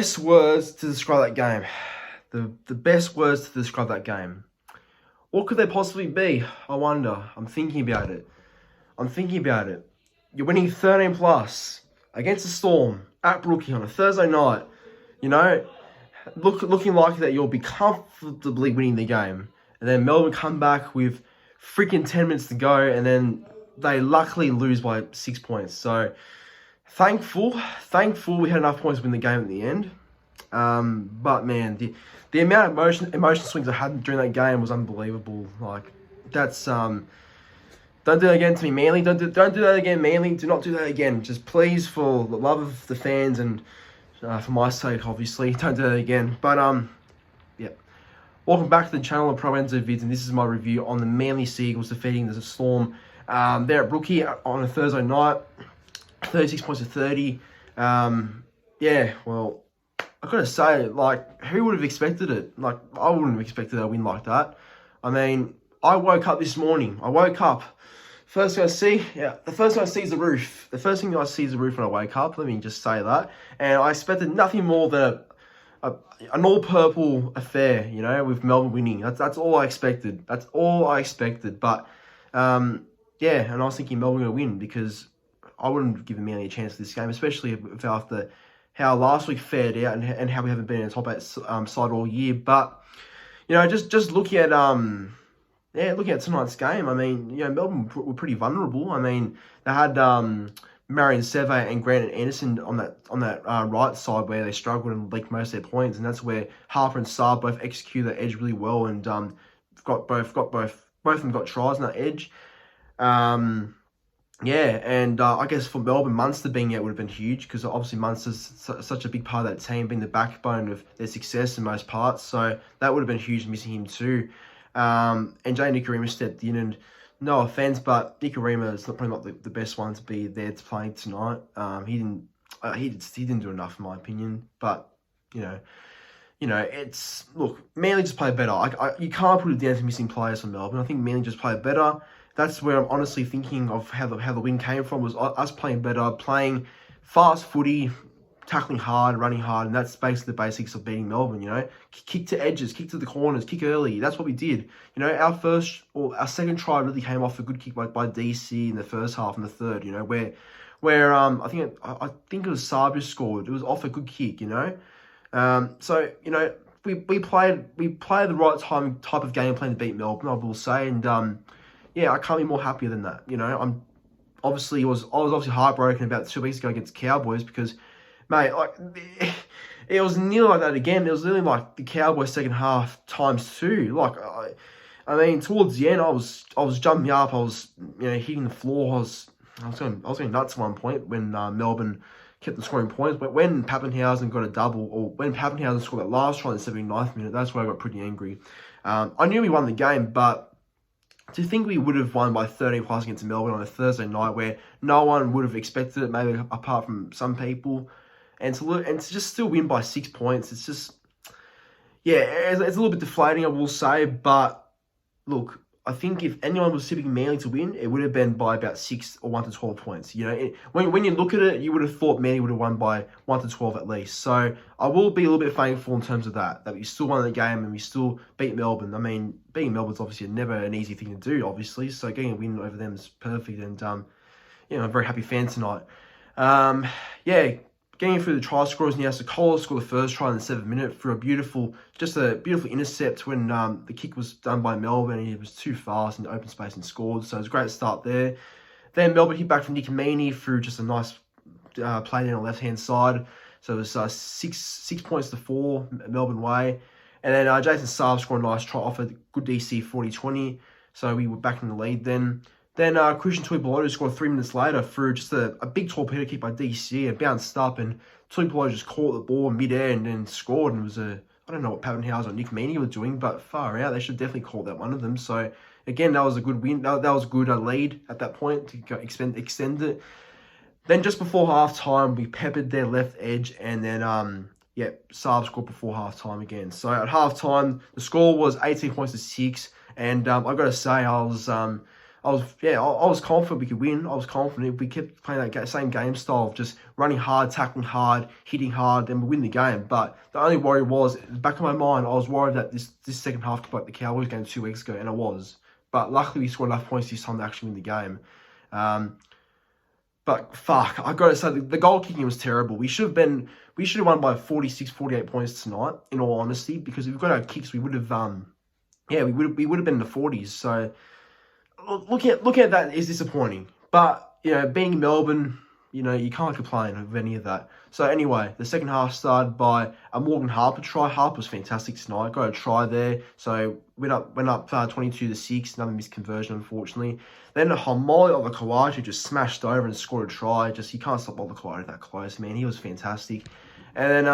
best words to describe that game. The best words to describe that game. What could they possibly be? I wonder. I'm thinking about it. You're winning 13 plus against the Storm at Brookie on a Thursday night. You know, looking like that you'll be comfortably winning the game. And then Melbourne come back with freaking 10 minutes to go, and then they luckily lose by 6 points. So thankful we had enough points to win the game at the end. But man, the amount of emotion swings I had during that game was unbelievable. Like, that's don't do that again to me, Manly. Don't do that again, Manly. Do not do that again. Just please, for the love of the fans and for my sake, obviously, don't do that again. But yeah. Welcome back to the channel of Pro Enzo Vids, and this is my review on the Manly Seagulls defeating the Storm. They're at Brookie on a Thursday night, 36 points to 30. Yeah, well, I've got to say, like, who would have expected it? Like, I wouldn't have expected a win like that. I mean, I woke up this morning. First thing I see is the roof. The first thing I see is the roof when I wake up. Let me just say that. And I expected nothing more than an all-purple affair, you know, with Melbourne winning. That's all I expected. But, yeah, and I was thinking Melbourne going to win because I wouldn't have given Manly a chance to this game, especially if after how last week fared out and how we haven't been in a top 8 side all year. But, you know, just looking at looking at tonight's game, I mean, you know, Melbourne were pretty vulnerable. I mean, they had Marion Seve and Grant Anderson on that right side where they struggled and leaked most of their points, and that's where Harper and Saab both executed that edge really well, and both of them got tries on that edge. Yeah, and I guess for Melbourne, Munster being out would have been huge because obviously Munster's such a big part of that team, being the backbone of their success in most parts. So that would have been huge, missing him too. And Jay Nikorima stepped in, and no offense, but Nikorima is probably not the best one to be there to play tonight. He didn't do enough in my opinion. But you know, it's look, Manly just played better. You can't put it down to missing players from Melbourne. I think Manly just played better. That's where I'm honestly thinking of how the win came from, was us playing better, playing fast footy, tackling hard, running hard, and that's basically the basics of beating Melbourne, you know. Kick to edges, kick to the corners, kick early. That's what we did. You know, our second try really came off a good kick by DC in the first half and the third, you know, where I think it was Saab who scored. It was off a good kick, you know. So, you know, we played the right type of game plan to beat Melbourne, I will say, and yeah, I can't be more happier than that. You know, I was obviously heartbroken about 2 weeks ago against the Cowboys because, mate, like, it was nearly like that again. It was really like the Cowboys second half ×2. Like, I mean, towards the end, I was jumping up. I was, you know, hitting the floor. I was going nuts at one point when Melbourne kept on scoring points. But when Pappenhausen got a double, or when Pappenhausen scored that last try in the 79th minute, that's where I got pretty angry. I knew we won the game, but to think we would have won by 13 plus against Melbourne on a Thursday night where no one would have expected it, maybe apart from some people, and to just still win by 6 points, it's just, yeah, it's a little bit deflating, I will say. But look, I think if anyone was tipping Manly to win, it would have been by about 6 or 1 to 12 points. You know, when you look at it, you would have thought Manly would have won by 1 to 12 at least. So I will be a little bit thankful in terms of that we still won the game and we still beat Melbourne. I mean, beating Melbourne's obviously never an easy thing to do, obviously. So getting a win over them is perfect, and you know, I'm a very happy fan tonight. Yeah. Getting through the try scorers now, so Kohler scored the first try in the 7th minute for a beautiful intercept when the kick was done by Melbourne, and he was too fast in open space and scored. So it was a great start there. Then Melbourne hit back from Nick Meaney through just a nice play down the left-hand side. So it was 6 points to 4 Melbourne way. And then Jason Saab scored a nice try off a good DC 40-20. So we were back in the lead then. Then Christian Tuipulotu scored 3 minutes later through just a big torpedo kick by DC and bounced up, and Tuipulotu just caught the ball mid-air and then scored. And it was I don't know what Pappenhausen or Nick Meaney were doing, but far out. They should definitely call that one of them. So again, that was a good win. That was a good lead at that point to extend it. Then just before half-time, we peppered their left edge, and then yeah, Saab scored before half-time again. So at half-time, the score was 18 points to 6, and I got to say, I was confident we could win. I was confident if we kept playing that same game style of just running hard, tackling hard, hitting hard, then we win the game. But the only worry was, in the back of my mind, I was worried that this second half could be like the Cowboys game 2 weeks ago, and it was. But luckily we scored enough points this time to actually win the game. But fuck, I gotta say, the goal kicking was terrible. We should have won by 46, 48 points tonight, in all honesty, because if we got our kicks, we would have, we would have been in the 40s. So looking at that is disappointing. But, being in Melbourne, you can't complain of any of that. So anyway, the second half started by a Morgan Harper try. Harper was fantastic tonight. Got a try there. So went up 22-6. Another missed conversion, unfortunately. Then a Homoli of the Kawhi who just smashed over and scored a try. You can't stop all the Kawhi that close, man. He was fantastic. And then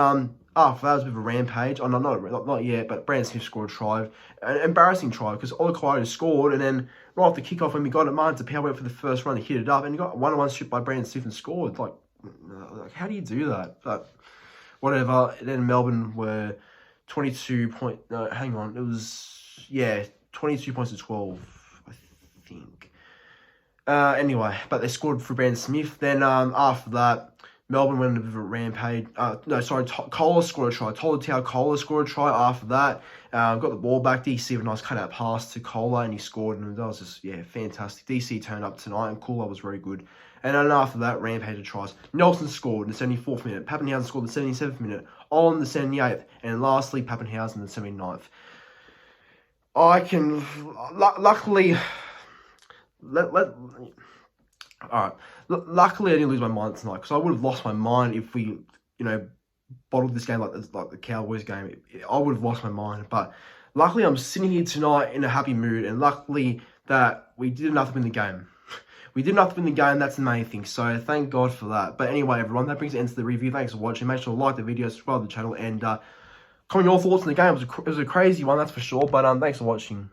after that was a bit of a rampage. Oh, no, not yet, but Brandon Smith scored a try. An embarrassing try because all the Kawhi scored, and then right off the kickoff when we got it, Martin Tapau went for the first run to hit it up, and he got a 1-on-1 strip by Brandon Smith and scored. Like, how do you do that? But whatever. Then Melbourne were 22 point. No, hang on. It was 22 points to 12, I think. Anyway, but they scored for Brandon Smith. Then after that, Melbourne went on a bit of a rampage. Kohler scored a try. Kohler scored a try after that. Got the ball back. DC with a nice cutout pass to Kohler, and he scored. And that was just, fantastic. DC turned up tonight, and Kohler was very good. And then after that, rampage of tries. Nelson scored in the 74th minute. Pappenhausen scored in the 77th minute. On the 78th. And lastly, Pappenhausen in the 79th. Luckily... Luckily, I didn't lose my mind tonight, because I would have lost my mind if we, bottled this game like the Cowboys game. I would have lost my mind. But luckily, I'm sitting here tonight in a happy mood, and luckily that we did enough to win the game. We did enough to win the game. That's the main thing. So thank God for that. But anyway, everyone, that brings an end to the review. Thanks for watching. Make sure to like the video, subscribe to the channel, and comment your thoughts on the game. It was a crazy one, that's for sure. But thanks for watching.